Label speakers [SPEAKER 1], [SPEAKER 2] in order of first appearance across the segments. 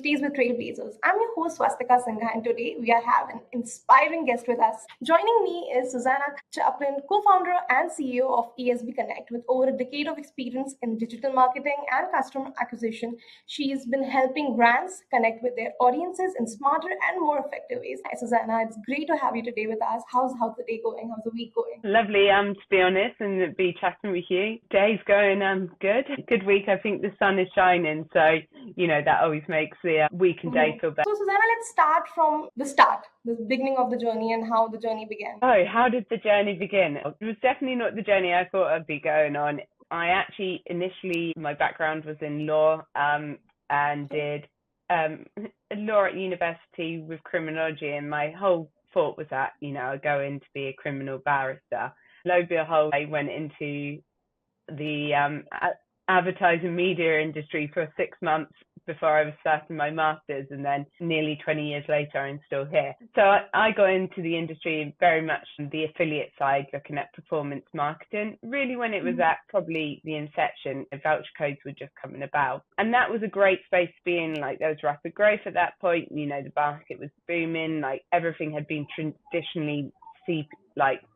[SPEAKER 1] Stays with Trailblazers. I'm your host Swastika Singha, and today we have an inspiring guest with us. Joining me is Suzanna Chaplin, co-founder and CEO of ESB Connect. With over a decade of experience in digital marketing and customer acquisition, she's been helping brands connect with their audiences in smarter and more effective ways. Hi Susanna, it's great to have you today with us. How's the day going? How's the week going?
[SPEAKER 2] Lovely, to be honest, and be chatting with you. Day's going good. Good week. I think the sun is shining, so that always makes the week and day feel better.
[SPEAKER 1] So Susanna, let's start from the start, the beginning of the journey and how the journey began.
[SPEAKER 2] Oh, how did the journey begin? It was definitely not the journey I thought I'd be going on. I actually initially, my background was in law, and did law at university with criminology, and my whole thought was that I'd go in to be a criminal barrister. Lo and behold, I went into the advertising media industry for 6 months before I was starting my master's, and then nearly 20 years later I'm still here. So I got into the industry very much the affiliate side, looking at performance marketing, really when it was at probably the inception. Voucher codes were just coming about, and that was a great space to be in. Like, there was rapid growth at that point, the market was booming, like everything had been traditionally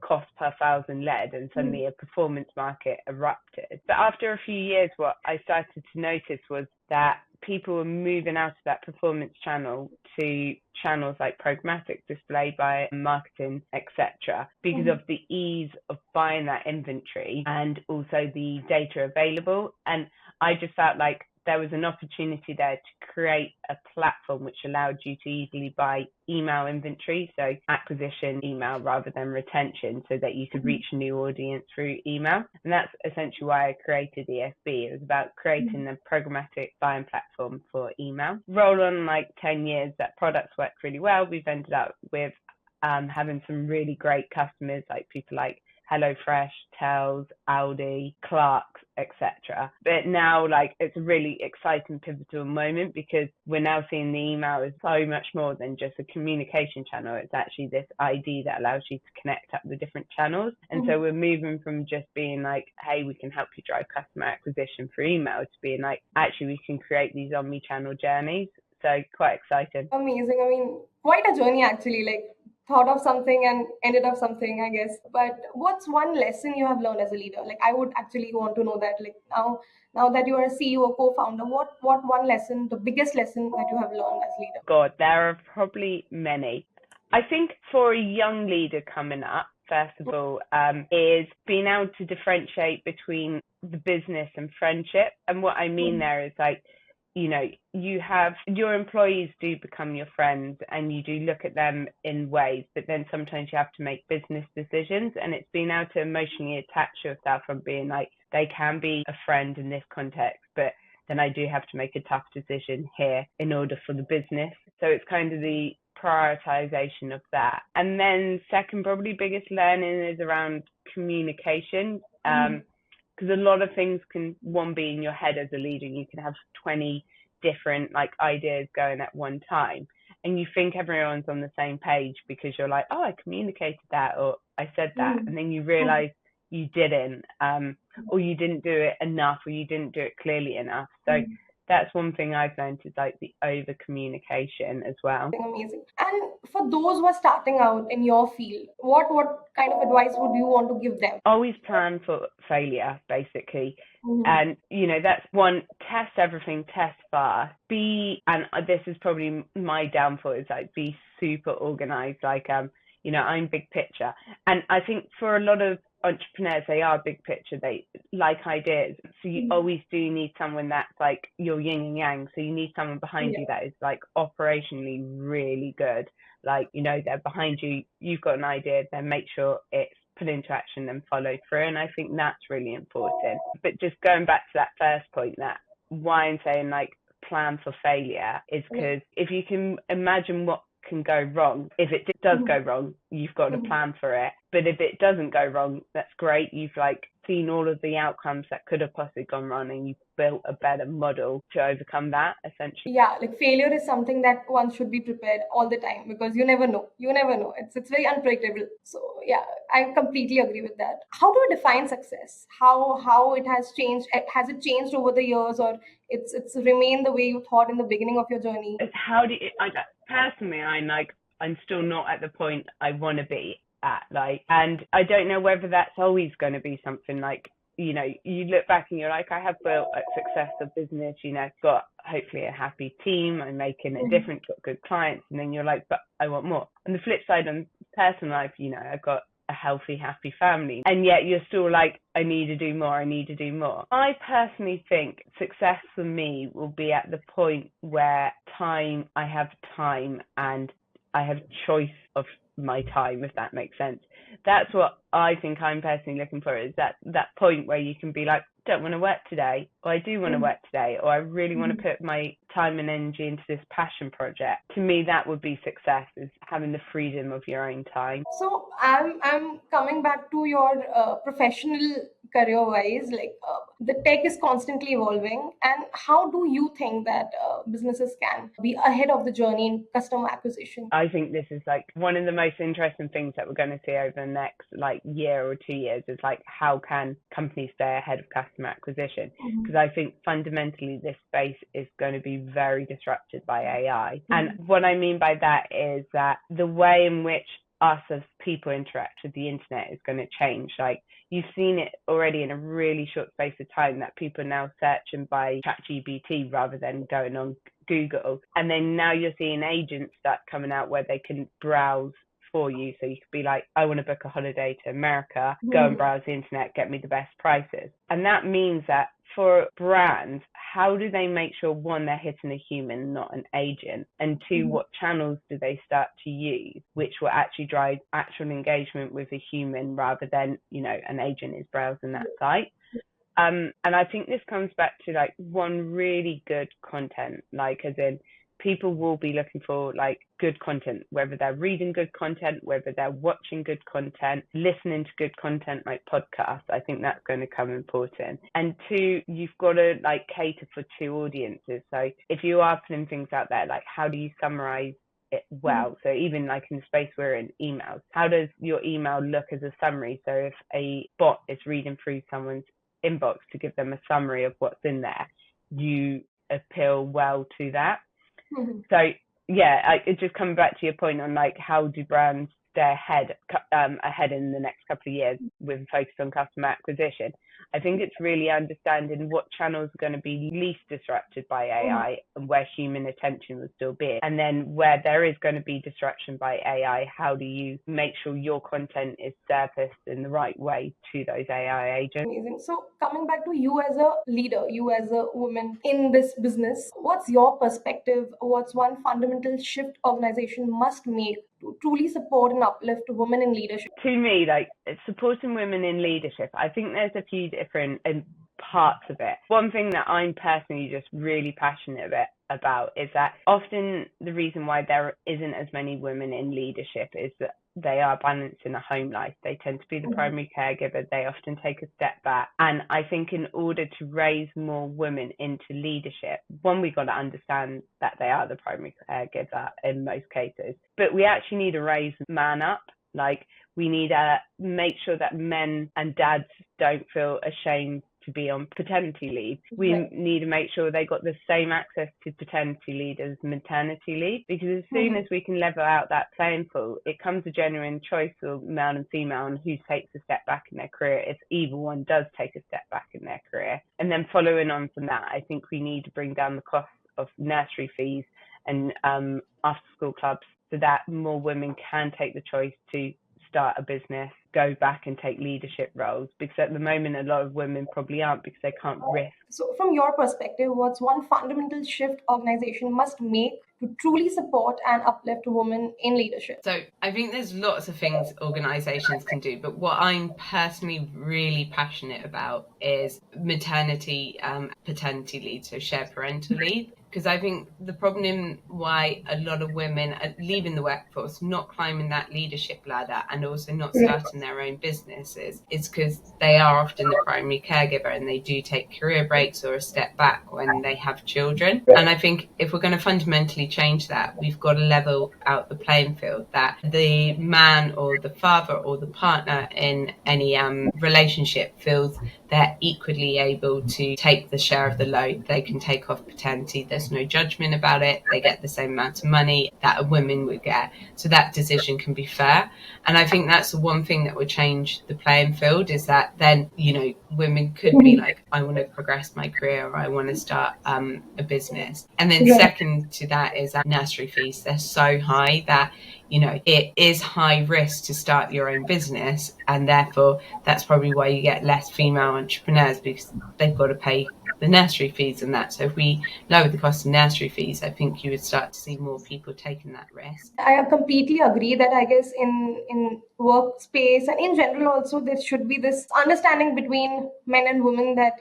[SPEAKER 2] cost per thousand led, and suddenly a performance market erupted. But after a few years, what I started to notice was that people were moving out of that performance channel to channels like programmatic, display by marketing, etc., because of the ease of buying that inventory and also the data available. And I just felt like there was an opportunity there to create a platform which allowed you to easily buy email inventory, so acquisition email rather than retention, so that you could reach a new audience through email. And that's essentially why I created ESB. It was about creating a programmatic buying platform for email. Roll on 10 years, that product's worked really well. We've ended up with having some really great customers, like people like Hello Fresh, Tells, Audi, Clarks, etc. But now, it's a really exciting, pivotal moment, because we're now seeing the email as so much more than just a communication channel. It's actually this ID that allows you to connect up the different channels. And so we're moving from just being hey, we can help you drive customer acquisition through email, to being actually we can create these omni-channel journeys. So quite exciting.
[SPEAKER 1] Amazing. I mean, quite a journey actually. Thought of something and ended up something, I guess. But what's one lesson you have learned as a leader? I would actually want to know that. Now that you are a CEO, co-founder, what one lesson, the biggest lesson that you have learned as leader?
[SPEAKER 2] God, there are probably many. I think for a young leader coming up, first of all, is being able to differentiate between the business and friendship. And what I mean there is you have your employees do become your friends, and you do look at them in ways, but then sometimes you have to make business decisions, and it's being able to emotionally attach yourself from being they can be a friend in this context, but then I do have to make a tough decision here in order for the business. So it's kind of the prioritization of that. And then second, probably biggest learning is around communication. Because a lot of things can, one, be in your head as a leader. You can have 20 different ideas going at one time, and you think everyone's on the same page because you're oh, I communicated that, or I said that, and then you realize you didn't, or you didn't do it enough, or you didn't do it clearly enough. So that's one thing I've learned, is the over communication as well.
[SPEAKER 1] Amazing. And for those who are starting out in your field, what kind of advice would you want to give them?
[SPEAKER 2] Always plan for failure, basically. And that's one. Test everything, test fast. And this is probably my downfall, is be super organized. I'm big picture, and I think for a lot of entrepreneurs, they are big picture, they like ideas, so you always do need someone that's your yin and yang. So you need someone behind you that is operationally really good, they're behind you, you've got an idea, then make sure it's put into action and follow through. And I think that's really important. But just going back to that first point, that why I'm saying plan for failure, is because if you can imagine what can go wrong, if it does go wrong, you've got a plan for it. But if it doesn't go wrong, that's great. You've like seen all of the outcomes that could have possibly gone wrong, and you've built a better model to overcome that, essentially.
[SPEAKER 1] Yeah, like failure is something that one should be prepared all the time, because you never know. You never know. It's very unpredictable. So yeah, I completely agree with that. How do you define success? How it has changed? Has it changed over the years, or it's remained the way you thought in the beginning of your journey?
[SPEAKER 2] It's how do you, personally, I'm still not at the point I want to be at, like, and I don't know whether that's always going to be something like, you know, you look back and you're like, I have built a successful business, you know, got hopefully a happy team, I'm making a difference, got good clients, and then you're like, but I want more. On the flip side, on personal life, you know, I've got a healthy, happy family, and yet you're still like, I need to do more, I need to do more. I personally think success for me will be at the point where I have time and I have choice of my time, if that makes sense. That's what I think I'm personally looking for, is that point where you can be like, don't want to work today, or I do want to work today, or I really want to put my time and energy into this passion project. To me, that would be success, is having the freedom of your own time.
[SPEAKER 1] So I'm coming back to your professional career wise, like the tech is constantly evolving, and how do you think that businesses can be ahead of the journey in customer acquisition?
[SPEAKER 2] I think this is like one of the most interesting things that we're going to see over the next like year or 2 years, is like, how can companies stay ahead of customer acquisition? Because I think fundamentally this space is going to be very disrupted by AI. And what I mean by that is that the way in which us as people interact with the internet is going to change. Like, you've seen it already in a really short space of time, that people are now searching by ChatGPT rather than going on Google. And then now you're seeing agents start coming out where they can browse for you. So you could be like, I want to book a holiday to America, go and browse the internet, get me the best prices. And that means that for brands, how do they make sure, one, they're hitting a human, not an agent, and two, what channels do they start to use which will actually drive actual engagement with a human rather than, you know, an agent is browsing that site. And I think this comes back to like one really good content, like as in people will be looking for like good content, whether they're reading good content, whether they're watching good content, listening to good content like podcasts. I think that's going to come important. And two, you've got to like cater for two audiences. So if you are putting things out there, like how do you summarize it well? So even like in the space we're in, emails, how does your email look as a summary? So if a bot is reading through someone's inbox to give them a summary of what's in there, you appeal well to that. So yeah, it just comes back to your point on like, how do brands stay ahead in the next couple of years with a focus on customer acquisition? I think it's really understanding what channels are going to be least disrupted by AI and where human attention will still be. And then where there is going to be disruption by AI, how do you make sure your content is surfaced in the right way to those AI agents?
[SPEAKER 1] Amazing. So coming back to you as a leader, you as a woman in this business, what's your perspective? What's one fundamental shift organization must make to truly support and uplift women in leadership?
[SPEAKER 2] To me, like, supporting women in leadership, I think there's a few different parts of it. One thing that I'm personally just really passionate about is that often the reason why there isn't as many women in leadership is that they are balancing a home life. They tend to be the primary caregiver. They often take a step back. And I think in order to raise more women into leadership, one, we got to understand that they are the primary caregiver in most cases, but we actually need to raise man up. Like, we need to make sure that men and dads don't feel ashamed to be on paternity leave. We need to make sure they got the same access to paternity leave as maternity leave, because as soon as we can level out that playing field, it comes a genuine choice for male and female on who takes a step back in their career, if either one does take a step back in their career. And then following on from that, I think we need to bring down the cost of nursery fees and after school clubs, so that more women can take the choice to start a business, go back and take leadership roles, because at the moment a lot of women probably aren't, because they can't risk.
[SPEAKER 1] So from your perspective, what's one fundamental shift organization must make to truly support and uplift women in leadership?
[SPEAKER 3] So I think there's lots of things organizations can do, but what I'm personally really passionate about is maternity, paternity leave, so shared parental leave. because I think the problem why a lot of women are leaving the workforce, not climbing that leadership ladder, and also not starting their own businesses, is because they are often the primary caregiver and they do take career breaks or a step back when they have children. And I think if we're going to fundamentally change that, we've got to level out the playing field, that the man or the father or the partner in any relationship feels they're equally able to take the share of the load. They can take off paternity. There's no judgment about it. They get the same amount of money that a woman would get. So that decision can be fair. And I think that's the one thing that would change the playing field, is that then, women could be like, I want to progress my career, or I want to start a business. And then second to that is nursery fees. They're so high that, it is high risk to start your own business. And therefore, that's probably why you get less female entrepreneurs, because they've got to pay the nursery fees and that. So if we lower the cost of nursery fees, I think you would start to see more people taking that risk.
[SPEAKER 1] I completely agree that I guess in workspace and in general also there should be this understanding between men and women that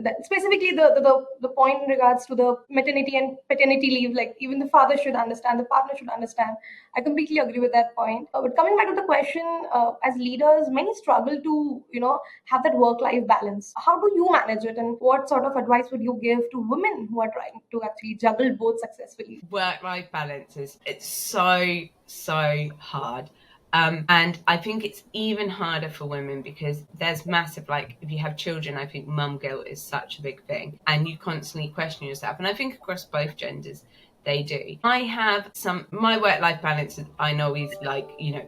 [SPEAKER 1] that specifically the point in regards to the maternity and paternity leave, like even the father should understand, the partner should understand. I completely agree with that point. But coming back to the question, as leaders, many struggle to have that work-life balance. How do you manage it, and what sort of advice would you give to women who are trying to actually juggle both successfully?
[SPEAKER 3] Work-life balance it's so hard. And I think it's even harder for women because there's massive, like, if you have children, I think mum guilt is such a big thing, and you constantly question yourself. And I think across both genders, they do. I have my work-life balance, I always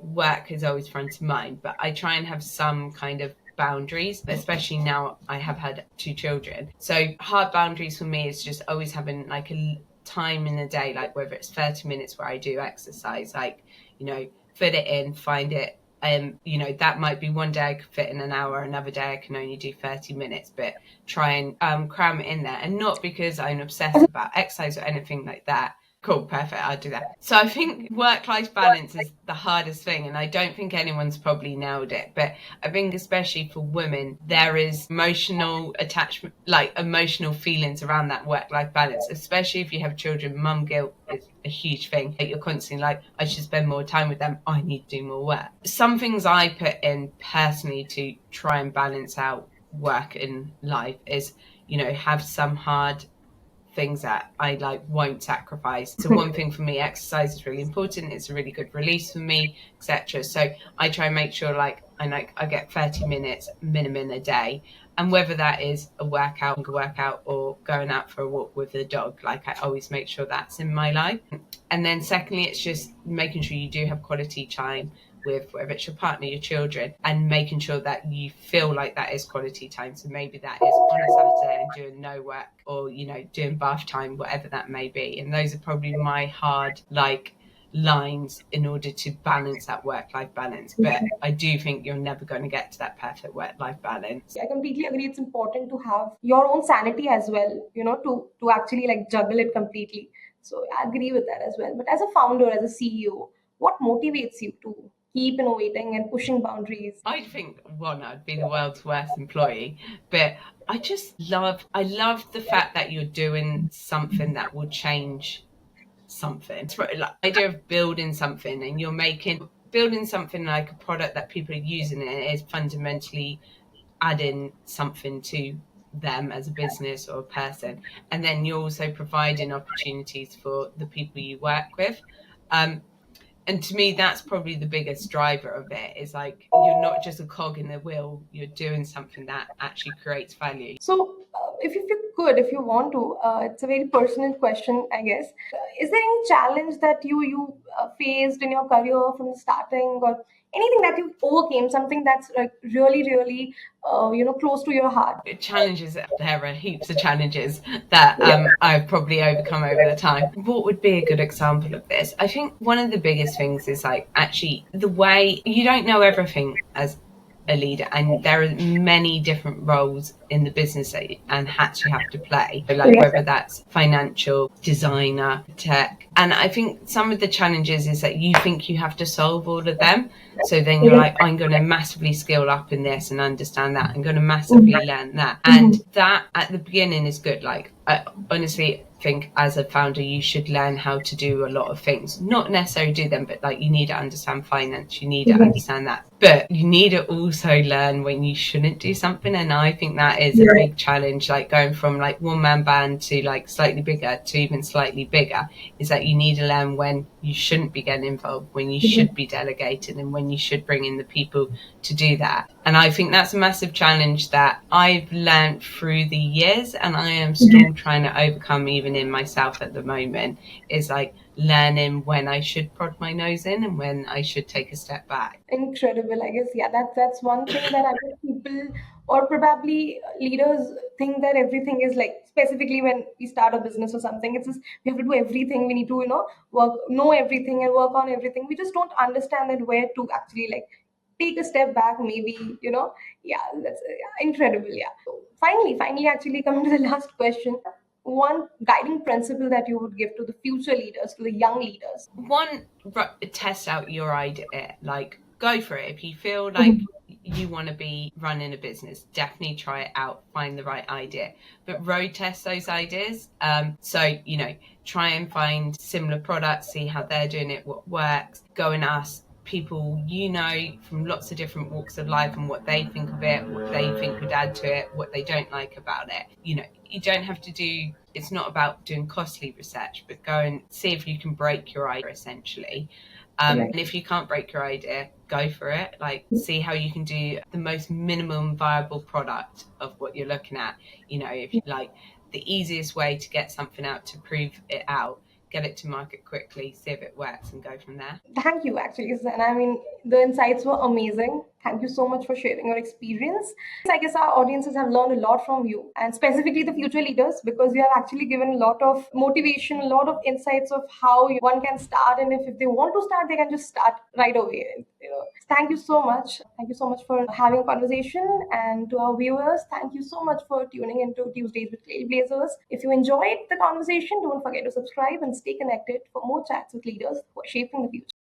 [SPEAKER 3] work is always front of mind, but I try and have some kind of boundaries, especially now I have had 2 children. So hard boundaries for me is just always having like a time in the day, like whether it's 30 minutes where I do exercise, like, fit it in, find it. That might be one day I could fit in an hour, another day I can only do 30 minutes, but try and cram it in there. And not because I'm obsessed about exercise or anything like that. Cool, perfect, I'll do that. So I think work-life balance is the hardest thing, and I don't think anyone's probably nailed it. But I think especially for women, there is emotional attachment, like emotional feelings around that work-life balance, especially if you have children. Mum guilt is a huge thing. You're constantly like, I should spend more time with them, I need to do more work. Some things I put in personally to try and balance out work and life is, have some hard things that I won't sacrifice. So one thing for me, exercise is really important. It's a really good release for me, etc. So I try and make sure I get 30 minutes minimum a day. And whether that is a workout or going out for a walk with the dog, I always make sure that's in my life. And then secondly, it's just making sure you do have quality time with whether it's your partner, your children, and making sure that you feel like that is quality time. So maybe that is on a Saturday and doing no work, or doing bath time, whatever that may be. And those are probably my hard lines in order to balance that work-life balance. But I do think you're never going to get to that perfect work-life balance.
[SPEAKER 1] I completely agree. It's important to have your own sanity as well, to actually juggle it completely. So I agree with that as well. But as a founder, as a CEO, what motivates you to keep innovating and pushing boundaries?
[SPEAKER 3] I think I'd be the world's worst employee, but I love the fact that you're doing something that will change something. It's like the idea of building something, and you're building something like a product that people are using, it is fundamentally adding something to them as a business or a person. And then you're also providing opportunities for the people you work with. And to me, that's probably the biggest driver of it, is you're not just a cog in the wheel, you're doing something that actually creates value.
[SPEAKER 1] So if you want to, it's a very personal question, I guess. Is there any challenge that you faced in your career from the starting, or anything that you overcame, something that's really, really, close to your heart?
[SPEAKER 3] Challenges, there are heaps of challenges that I've probably overcome over the time. What would be a good example of this? I think one of the biggest things is actually the way you don't know everything as a leader, and there are many different roles in the business and hats you have to play. So whether that's financial, designer, tech, And I think some of the challenges is that you think you have to solve all of them. So then you're like, I'm going to massively skill up in this and understand that. I'm going to massively learn that. And that at the beginning is good. Like, I honestly think as a founder, you should learn how to do a lot of things. Not necessarily do them, but like you need to understand finance. You need to understand that. But you need to also learn when you shouldn't do something. And I think that is a big challenge, like going from like one-man band to like slightly bigger to even slightly bigger, is that you need to learn when you shouldn't be getting involved, when you should be delegating, and when you should bring in the people to do that. And I think that's a massive challenge that I've learned through the years, and I am still trying to overcome even in myself at the moment, is like learning when I should prod my nose in and when I should take a step back.
[SPEAKER 1] Incredible, I guess. Yeah, that's one thing that I guess people or probably leaders think that everything is like, specifically when we start a business or something, it's just we have to do everything. We need to, know everything and work on everything. We just don't understand that where to actually like take a step back, maybe, yeah, that's incredible. Yeah. So finally, actually coming to the last question, one guiding principle that you would give to the future leaders, to the young leaders.
[SPEAKER 3] One, test out your idea. Like, go for it. If you feel like you want to be running a business, definitely try it out, find the right idea, but road test those ideas. So try and find similar products, see how they're doing it, what works. Go and ask people from lots of different walks of life and what they think of it, what they think could add to it, what they don't like about it. You don't have to do, it's not about doing costly research, but go and see if you can break your idea, essentially. And if you can't break your idea, go for it. Like, see how you can do the most minimum viable product of what you're looking at. If you like the easiest way to get something out, to prove it out, get it to market quickly, see if it works, and go from there.
[SPEAKER 1] Thank you, actually, and I mean, the insights were amazing. Thank you so much for sharing your experience. I guess our audiences have learned a lot from you, and specifically the future leaders, because you have actually given a lot of motivation, a lot of insights of how one can start, and if they want to start, they can just start right away. Thank you so much. Thank you so much for having a conversation, and to our viewers, thank you so much for tuning into Tuesdays with Trailblazers. If you enjoyed the conversation, don't forget to subscribe and stay connected for more chats with leaders who are shaping the future.